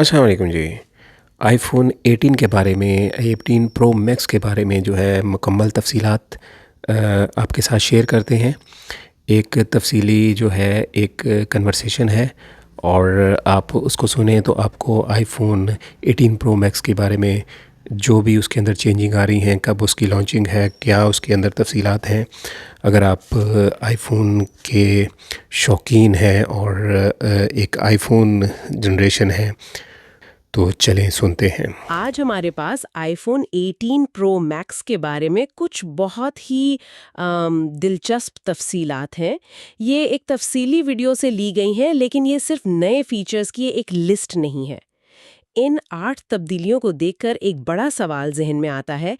अस्सलाम वालेकुम जी। आईफ़ोन 18 के बारे में, 18 प्रो मैक्स के बारे में जो है मुकम्मल तफ़सीलात आपके साथ शेयर करते हैं। एक तफ़सीली जो है एक कन्वर्सेशन है और आप उसको सुनें तो आपको आईफ़ोन 18 प्रो मैक्स के बारे में जो भी उसके अंदर चेंजिंग आ रही हैं, कब उसकी लॉन्चिंग है, क्या उसके अंदर तफ़सीलात हैं। अगर आप आईफ़ोन के शौकीन हैं और एक आईफ़ोन जनरेशन है तो चलें सुनते हैं। आज हमारे पास आईफोन 18 प्रो मैक्स के बारे में कुछ बहुत ही दिलचस्प तफसीलात हैं। ये एक तफसीली वीडियो से ली गई हैं, लेकिन ये सिर्फ नए फीचर्स की एक लिस्ट नहीं है। इन 8 तब्दीलियों को देखकर एक बड़ा सवाल ज़हन में आता है,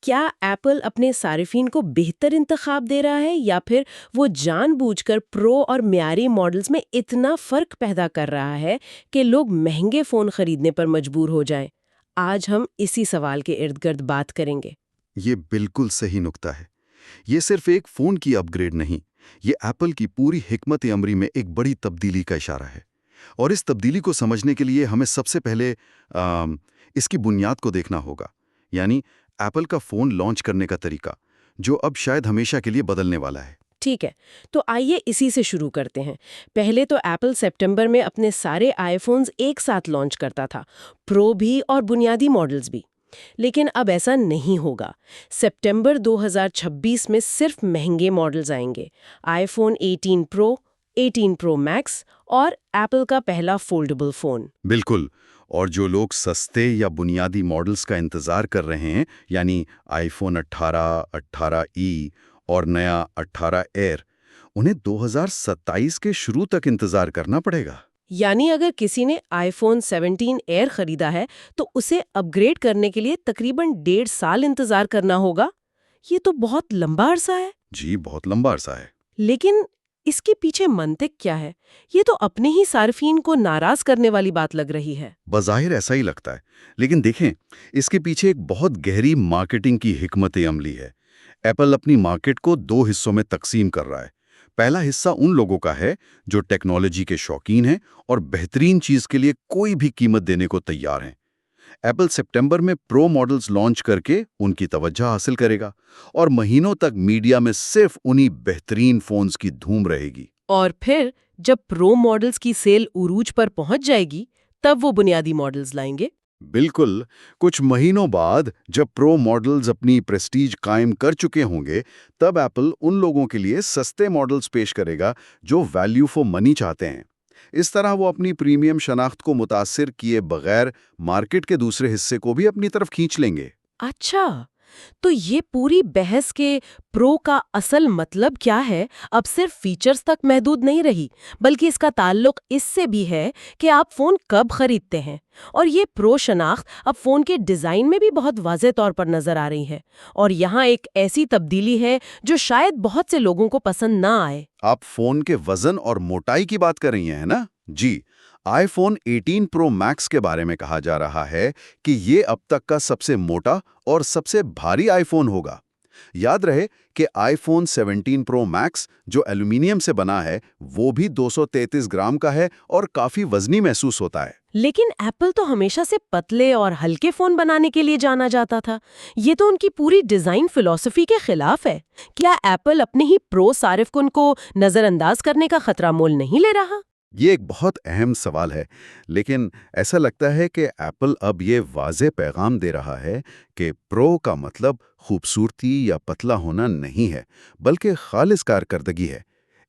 क्या एप्पल अपने सारिफिन को बेहतर इंतखाब दे रहा है या फिर वो जानबूझकर प्रो और म्यारी मॉडल्स में इतना फ़र्क पैदा कर रहा है कि लोग महंगे फ़ोन खरीदने पर मजबूर हो जाएं? आज हम इसी सवाल के इर्द-गिर्द बात करेंगे। ये बिल्कुल सही नुक्ता है। ये सिर्फ एक फ़ोन की अपग्रेड नहीं, ये एप्पल की पूरी हिकमत अमरी में एक बड़ी तब्दीली का इशारा है। और इस तब्दीली को समझने के लिए हमें सबसे पहले इसकी बुनियाद को देखना होगा, यानी एप्पल का फ़ोन लॉन्च करने का तरीका, जो अब शायद हमेशा के लिए बदलने वाला है। ठीक है, तो आइए इसी से शुरू करते हैं। पहले तो एप्पल सितंबर में अपने सारे आईफोन्स एक साथ लॉन्च करता था, प्रो भी और बुनियादी मॉडल्स भी। लेकिन अब ऐसा नहीं होगा। सितंबर 2026 में सिर्फ महंगे मॉडल्स आएंगे, आईफोन 18 प्रो, 18 प्रो मैक्स और एप्पल का पहला फोल्डेबल फ़ोन। बिल्कुल। और जो लोग सस्ते या बुनियादी मॉडल्स का इंतज़ार कर रहे हैं, यानी आईफोन 18, 18 ई और नया 18 एयर, उन्हें 2027 के शुरू तक इंतज़ार करना पड़ेगा। यानी अगर किसी ने आईफोन 17 एयर खरीदा है, तो उसे अपग्रेड करने के लिए तकरीबन 1.5 साल इंतजार करना होगा। ये तो बहुत लंबा अरसा है। जी, बहुत लंबा अरसा है। लेकिन इसके पीछे मंतिक क्या है? ये तो अपने ही सार्फिन को नाराज करने वाली बात लग रही है। बज़ाहिर ऐसा ही लगता है, लेकिन देखें, इसके पीछे एक बहुत गहरी मार्केटिंग की हिकमत अमली है। एप्पल अपनी मार्केट को दो हिस्सों में तकसीम कर रहा है। पहला हिस्सा उन लोगों का है जो टेक्नोलॉजी के शौकीन हैं और बेहतरीन चीज़ के लिए कोई भी कीमत देने को तैयार हैं। एप्पल सितंबर में प्रो मॉडल्स लॉन्च करके उनकी तवज्जो हासिल करेगा और महीनों तक मीडिया में सिर्फ उन्हीं बेहतरीन फ़ोन्स की धूम रहेगी। और फिर जब प्रो मॉडल्स की सेल उरूज पर पहुंच जाएगी, तब वो बुनियादी मॉडल्स लाएंगे। बिल्कुल। कुछ महीनों बाद जब प्रो मॉडल्स अपनी प्रेस्टीज कायम कर चुके होंगे, तब एप्पल उन लोगों के लिए सस्ते मॉडल्स पेश करेगा जो वैल्यू फॉर मनी चाहते हैं। इस तरह वो अपनी प्रीमियम शनाख्त को मुतासिर किए बगैर मार्केट के दूसरे हिस्से को भी अपनी तरफ खींच लेंगे। अच्छा, तो ये पूरी बहस के प्रो का असल मतलब क्या है, अब सिर्फ फीचर्स तक महदूद नहीं रही, बल्कि इसका ताल्लुक इससे भी है कि आप फ़ोन कब खरीदते हैं। और ये प्रो शनाख्त अब फ़ोन के डिज़ाइन में भी बहुत वाज़ेह तौर पर नज़र आ रही है। और यहाँ एक ऐसी तब्दीली है जो शायद बहुत से लोगों को पसंद ना आए। आप फ़ोन के वज़न और मोटाई की बात कर रही हैं, है ना? जी। आईफोन 18 प्रो मैक्स के बारे में कहा जा रहा है कि ये अब तक का सबसे मोटा और सबसे भारी आईफोन होगा। याद रहे कि आईफोन 17 प्रो मैक्स जो एल्यूमिनियम से बना है, वो भी 233 ग्राम का है और काफ़ी वज़नी महसूस होता है। लेकिन एप्पल तो हमेशा से पतले और हल्के फ़ोन बनाने के लिए जाना जाता था। ये तो उनकी पूरी डिज़ाइन फ़िलॉसफ़ी के खिलाफ है। क्या एप्पल अपने ही प्रो सारिफ़कुन को नज़रअंदाज करने का खतरा मोल नहीं ले रहा? ये एक बहुत अहम सवाल है, लेकिन ऐसा लगता है कि एप्पल अब ये वाज़ेह पैगाम दे रहा है कि प्रो का मतलब खूबसूरती या पतला होना नहीं है, बल्कि खालिस कारकर्दगी है।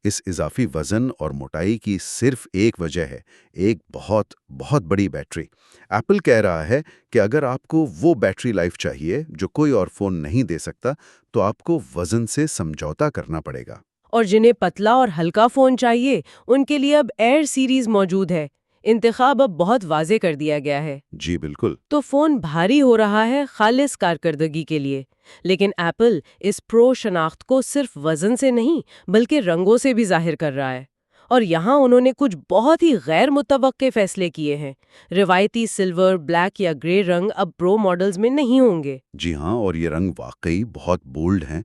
इस इजाफी वज़न और मोटाई की सिर्फ एक वजह है, एक बहुत बहुत बड़ी बैटरी। एप्पल कह रहा है कि अगर आपको वो बैटरी लाइफ चाहिए जो कोई और फ़ोन नहीं दे सकता, तो आपको वज़न से समझौता करना पड़ेगा। और जिन्हें पतला और हल्का फ़ोन चाहिए, उनके लिए अब एयर सीरीज़ मौजूद है। इंतखाब अब बहुत वाज़ेह कर दिया गया है। जी बिल्कुल। तो फ़ोन भारी हो रहा है खालिस कारकर्दगी के लिए। लेकिन एप्पल इस प्रो शनाख्त को सिर्फ वज़न से नहीं, बल्कि रंगों से भी ज़ाहिर कर रहा है। और यहाँ उन्होंने कुछ बहुत ही गैर मुतवक्के फैसले किए हैं। रिवायती सिल्वर, ब्लैक या ग्रे रंग अब प्रो मॉडल्स में नहीं होंगे। जी हाँ, और ये रंग वाकई बहुत बोल्ड हैं।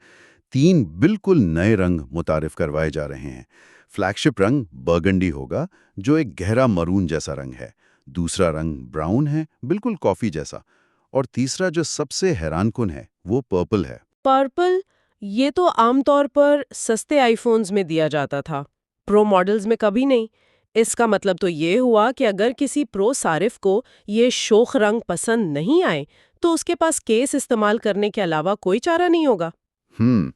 3 बिल्कुल नए रंग मुतारिफ करवाए जा रहे हैं। फ्लैगशिप रंग बर्गंडी होगा, जो एक गहरा मरून जैसा रंग है। दूसरा रंग ब्राउन है, बिल्कुल कॉफी जैसा, और तीसरा जो सबसे हैरानकुन है वो पर्पल है। पर्पल, ये तो आमतौर पर सस्ते आईफोन्स में दिया जाता था, प्रो मॉडल्स में कभी नहीं। इसका मतलब तो ये हुआ कि अगर किसी प्रो सारिफ को ये शोख रंग पसंद नहीं आए, तो उसके पास केस इस्तेमाल करने के अलावा कोई चारा नहीं होगा। हम्म,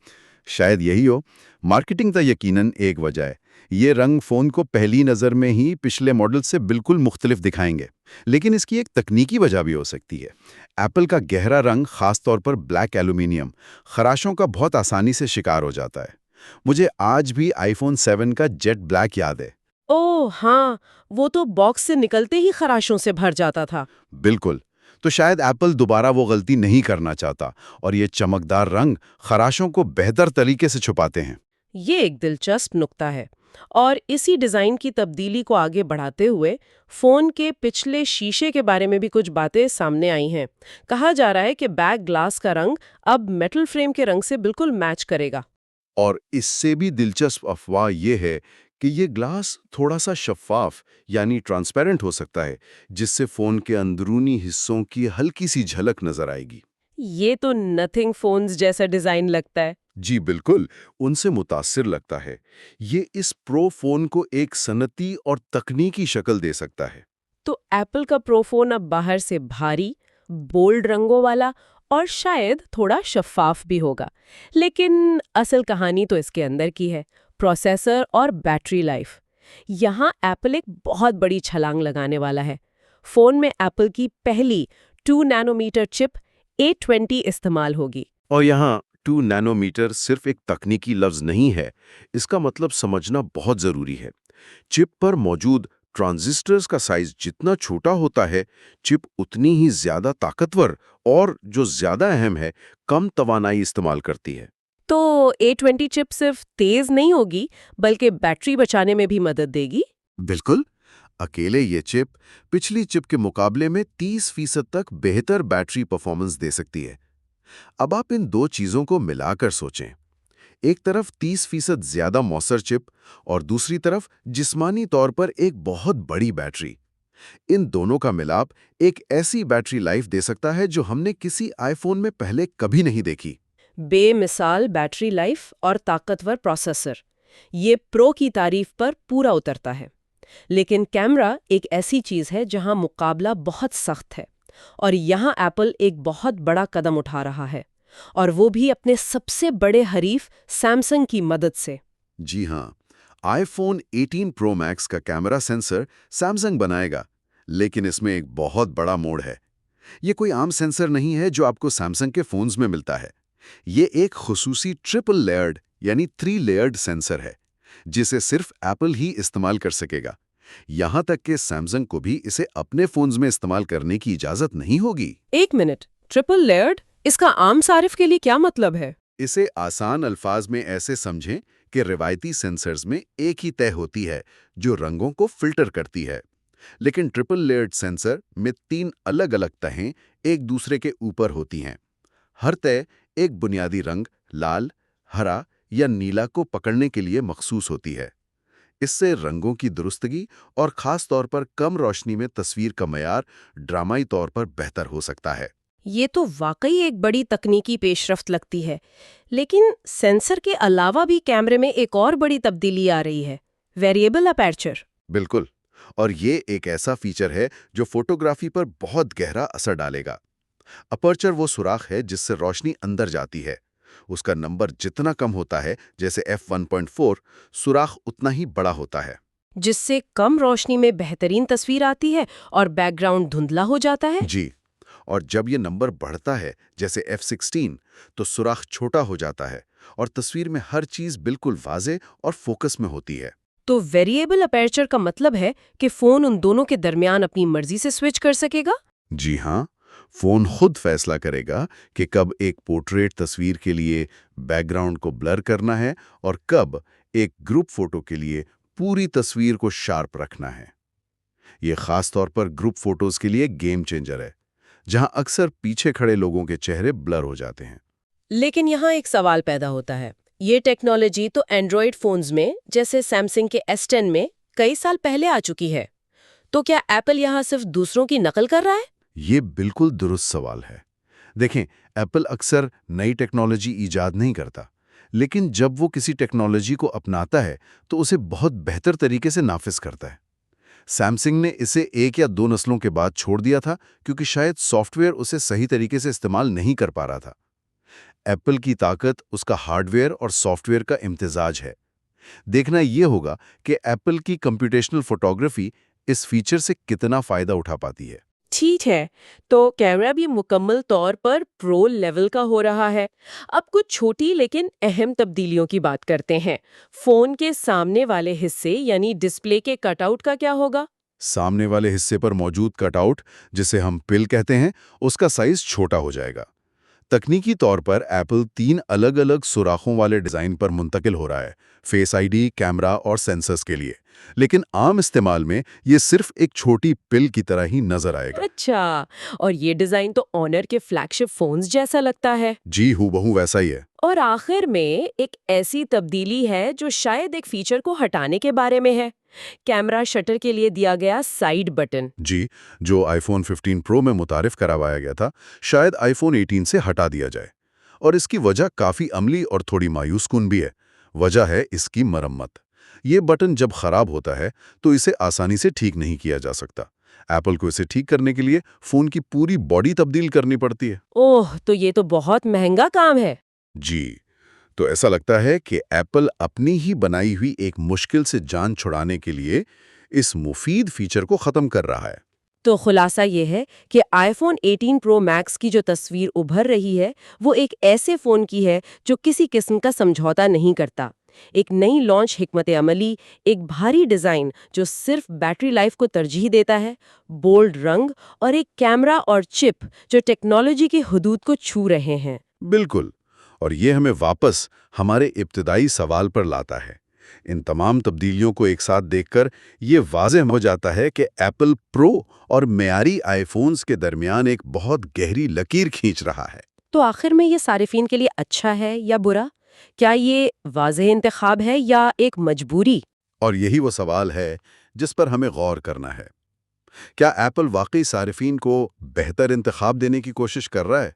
शायद यही हो। मार्केटिंग तो यकीनन एक वजह है। ये रंग फोन को पहली नज़र में ही पिछले मॉडल से बिल्कुल मुख्तलिफ दिखाएंगे। लेकिन इसकी एक तकनीकी वजह भी हो सकती है। एप्पल का गहरा रंग, खास तौर पर ब्लैक एल्यूमिनियम, खराशों का बहुत आसानी से शिकार हो जाता है। मुझे आज भी आईफोन 7 का जेट ब्लैक याद है। ओह हाँ, वो तो बॉक्स से निकलते ही खराशों से भर जाता था। बिल्कुल। तो शायद एप्पल दोबारा वो गलती नहीं करना चाहता, और ये चमकदार रंग खराशों को बेहतर तरीके से छुपाते हैं। ये एक दिलचस्प नुक्ता है। और इसी डिज़ाइन की तब्दीली को आगे बढ़ाते हुए फ़ोन के पिछले शीशे के बारे में भी कुछ बातें सामने आई हैं। कहा जा रहा है कि बैक ग्लास का रंग अब मेटल फ्रेम के रंग से बिल्कुल मैच करेगा। और इससे भी दिलचस्प अफवाह ये है कि ये ग्लास थोड़ा सा शफ्फाफ यानी ट्रांसपेरेंट हो सकता है, जिससे फोन के अंदरूनी हिस्सों की हल्की सी झलक नजर आएगी। ये तो नथिंग फ़ोन्स जैसा डिज़ाइन लगता है। जी बिल्कुल, उनसे मुतासिर लगता है। ये इस प्रो फोन को एक सनती और तकनीकी शक्ल दे सकता है। तो एप्पल का प्रो फ़ोन अब बाहर से भारी, बोल्ड रंगों वाला और शायद थोड़ा शफ़ाफ भी होगा। लेकिन असल कहानी तो इसके अंदर की है, प्रोसेसर और बैटरी लाइफ। यहाँ एप्पल एक बहुत बड़ी छलांग लगाने वाला है। फ़ोन में एप्पल की पहली 2 नैनोमीटर चिप A20 इस्तेमाल होगी। और यहाँ 2 नैनोमीटर सिर्फ एक तकनीकी लफ्ज नहीं है, इसका मतलब समझना बहुत जरूरी है। चिप पर मौजूद ट्रांजिस्टर्स का साइज जितना छोटा होता है, चिप उतनी ही ज्यादा ताकतवर और जो ज्यादा अहम है, कम तवानाई इस्तेमाल करती है। तो A20 चिप सिर्फ तेज नहीं होगी, बल्कि बैटरी बचाने में भी मदद देगी। बिल्कुल। अकेले ये चिप पिछली चिप के मुकाबले में 30% तक बेहतर बैटरी परफॉर्मेंस दे सकती है। अब आप इन दो चीजों को मिलाकर सोचें। एक तरफ 30% ज्यादा मौसर चिप और दूसरी तरफ जिस्मानी तौर पर एक बहुत बड़ी बैटरी। इन दोनों का मिलाप एक ऐसी बैटरी लाइफ दे सकता है जो हमने किसी आईफोन में पहले कभी नहीं देखी। बेमिसाल बैटरी लाइफ और ताकतवर प्रोसेसर, ये प्रो की तारीफ पर पूरा उतरता है। लेकिन कैमरा एक ऐसी चीज है जहां मुकाबला बहुत सख्त है, और यहां एप्पल एक बहुत बड़ा कदम उठा रहा है, और वो भी अपने सबसे बड़े हरीफ सैमसंग की मदद से। जी हाँ, आईफोन 18 प्रो मैक्स का कैमरा सेंसर सैमसंग बनाएगा, लेकिन इसमें एक बहुत बड़ा मोड़ है। ये कोई आम सेंसर नहीं है जो आपको सैमसंग के फोन्स में मिलता है। ये एक खुसूसी ट्रिपल लेयर्ड यानी 3 लेयर्ड सेंसर है, जिसे सिर्फ एप्पल ही इस्तेमाल कर सकेगा। यहां तक कि सैमसंग को भी इसे अपने फोन्स में इस्तेमाल करने की इजाजत नहीं होगी। एक मिनट, ट्रिपल लेयर्ड, इसका आम सारिफ के लिए क्या मतलब है? इसे आसान अल्फाज में ऐसे समझें कि रिवायती सेंसर्स में एक ही तह होती है जो रंगों को फिल्टर करती है, लेकिन ट्रिपल लेयर्ड सेंसर में 3 अलग-अलग तहें एक दूसरे के ऊपर होती हैं। हर तह एक बुनियादी रंग, लाल, हरा या नीला को पकड़ने के लिए मखसूस होती है। इससे रंगों की दुरुस्तगी और खास तौर पर कम रोशनी में तस्वीर का मयार ड्रामाई तौर पर बेहतर हो सकता है। ये तो वाकई एक बड़ी तकनीकी पेशरफ्त लगती है। लेकिन सेंसर के अलावा भी कैमरे में एक और बड़ी तब्दीली आ रही है, वेरिएबल अपर्चर। बिल्कुल, और ये एक ऐसा फीचर है जो फोटोग्राफी पर बहुत गहरा असर डालेगा। अपर्चर वो सुराख है जिससे रोशनी अंदर जाती है। उसका नंबर जितना कम होता है, जैसे f1.4, सुराख उतना ही बड़ा होता है। जिससे कम रोशनी में बेहतरीन तस्वीर आती है और बैकग्राउंड धुंधला हो जाता है। जी, और जब ये नंबर बढ़ता है, जैसे f16, तो सुराख छोटा हो जाता है और तस्वीर में हर चीज बिल्कुल वाज़े और फोकस में होती है। तो वेरिएबल अपर्चर का मतलब है कि फोन उन दोनों के दरमियान अपनी मर्जी से स्विच कर सकेगा। जी हाँ, फोन खुद फैसला करेगा कि कब एक पोर्ट्रेट तस्वीर के लिए बैकग्राउंड को ब्लर करना है और कब एक ग्रुप फोटो के लिए पूरी तस्वीर को शार्प रखना है। ये खास तौर पर ग्रुप फोटोज के लिए गेम चेंजर है, जहां अक्सर पीछे खड़े लोगों के चेहरे ब्लर हो जाते हैं। लेकिन यहाँ एक सवाल पैदा होता है। ये टेक्नोलॉजी तो एंड्रॉयड फोन्स में, जैसे सैमसंग के S10 में, कई साल पहले आ चुकी है। तो क्या एप्पल यहाँ सिर्फ दूसरों की नकल कर रहा है? ये बिल्कुल दुरुस्त सवाल है। देखें, एप्पल अक्सर नई टेक्नोलॉजी ईजाद नहीं करता, लेकिन जब वो किसी टेक्नोलॉजी को अपनाता है तो उसे बहुत बेहतर तरीके से नाफिज करता है। सैमसंग ने इसे 1 या 2 नस्लों के बाद छोड़ दिया था क्योंकि शायद सॉफ्टवेयर उसे सही तरीके से इस्तेमाल नहीं कर पा रहा था। एप्पल की ताकत उसका हार्डवेयर और सॉफ्टवेयर का इम्तिजाज है। देखना यह होगा कि एप्पल की कंप्यूटेशनल फोटोग्राफी इस फीचर से कितना फायदा उठा पाती है। ठीक है, तो कैमरा भी मुकम्मल तौर पर प्रो लेवल का हो रहा है। अब कुछ छोटी लेकिन अहम तब्दीलियों की बात करते हैं। फोन के सामने वाले हिस्से यानी डिस्प्ले के कटआउट का क्या होगा? सामने वाले हिस्से पर मौजूद कटआउट, जिसे हम पिल कहते हैं, उसका साइज छोटा हो जाएगा। तकनीकी तौर पर एप्पल 3 अलग-अलग सुराखों वाले डिजाइन पर मुंतकिल हो रहा है, फेस आईडी, कैमरा और सेंसर्स के लिए। लेकिन आम इस्तेमाल में ये सिर्फ एक छोटी पिल की तरह ही नजर आएगा। अच्छा, और ये डिजाइन तो ऑनर के फ्लैगशिप फोन्स जैसा लगता है। जी हूबहू वैसा ही है। और आखिर में एक ऐसी तब्दीली है जो शायद एक फीचर को हटाने के बारे में है। कैमरा शटर के लिए दिया गया साइड बटन। जी, जो आईफोन 15 प्रो में मुतारिफ करवाया गया था, शायद आईफोन 18 से हटा दिया जाए। और इसकी वजह काफ़ी अमली और थोड़ी मायूस कुन भी है। वजह है इसकी मरम्मत। ये बटन जब खराब होता है तो इसे आसानी से ठीक नहीं किया जा सकता। एप्पल को इसे ठीक करने के लिए फ़ोन की पूरी बॉडी तब्दील करनी पड़ती है। ओह, तो ये तो बहुत महंगा काम है। जी, तो ऐसा लगता है कि एप्पल अपनी ही बनाई हुई एक मुश्किल से जान छुड़ाने के लिए इस मुफीद फीचर को ख़त्म कर रहा है। तो खुलासा ये है कि आईफोन 18 प्रो मैक्स की जो तस्वीर उभर रही है वो एक ऐसे फ़ोन की है जो किसी किस्म का समझौता नहीं करता। एक नई लॉन्च हिकमत अमली, एक भारी डिज़ाइन जो सिर्फ बैटरी लाइफ को तरजीह देता है, बोल्ड रंग और एक कैमरा और चिप जो टेक्नोलॉजी की हुदूद को छू रहे हैं। बिल्कुल, और ये हमें वापस हमारे इब्तिदाई सवाल पर लाता है। इन तमाम तब्दीलियों को एक साथ देखकर ये वाज़ेह हो जाता है कि एप्पल प्रो और मेयारी आईफोन्स के दरमियान एक बहुत गहरी लकीर खींच रहा है। तो आखिर में ये सारिफीन के लिए अच्छा है या बुरा? क्या ये वाज़ेह इंतखाब है या एक मजबूरी? और यही वो सवाल है जिस पर हमें गौर करना है। क्या एप्पल वाकई सारिफीन को बेहतर इंतखाब देने की कोशिश कर रहा है?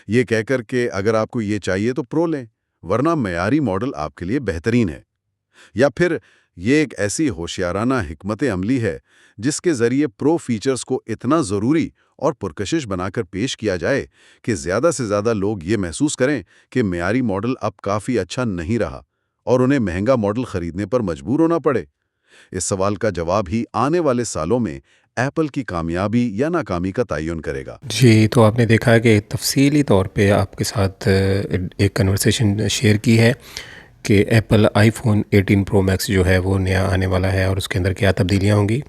ये कहकर के अगर आपको ये चाहिए तो प्रो लें, वरना मेयारी मॉडल आपके लिए बेहतरीन है। या फिर ये एक ऐसी होशियाराना हिकमत अमली है जिसके ज़रिए प्रो फीचर्स को इतना ज़रूरी और पुरकशिश बनाकर पेश किया जाए कि ज़्यादा से ज़्यादा लोग ये महसूस करें कि मेयारी मॉडल अब काफ़ी अच्छा नहीं रहा और उन्हें महंगा मॉडल खरीदने पर मजबूर होना पड़े। इस सवाल का जवाब ही आने वाले सालों में एप्पल की कामयाबी या नाकामी का तयन करेगा। जी, तो आपने देखा है कि तफसीली तौर पे आपके साथ एक कन्वर्सेशन शेयर की है कि एप्पल आईफोन 18 प्रो मैक्स जो है वो नया आने वाला है और उसके अंदर क्या तब्दीलियाँ होंगी।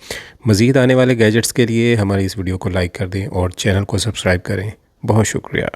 मज़ीद आने वाले गैजेट्स के लिए हमारी इस वीडियो को लाइक कर दें और चैनल को सब्सक्राइब करें। बहुत शुक्रिया।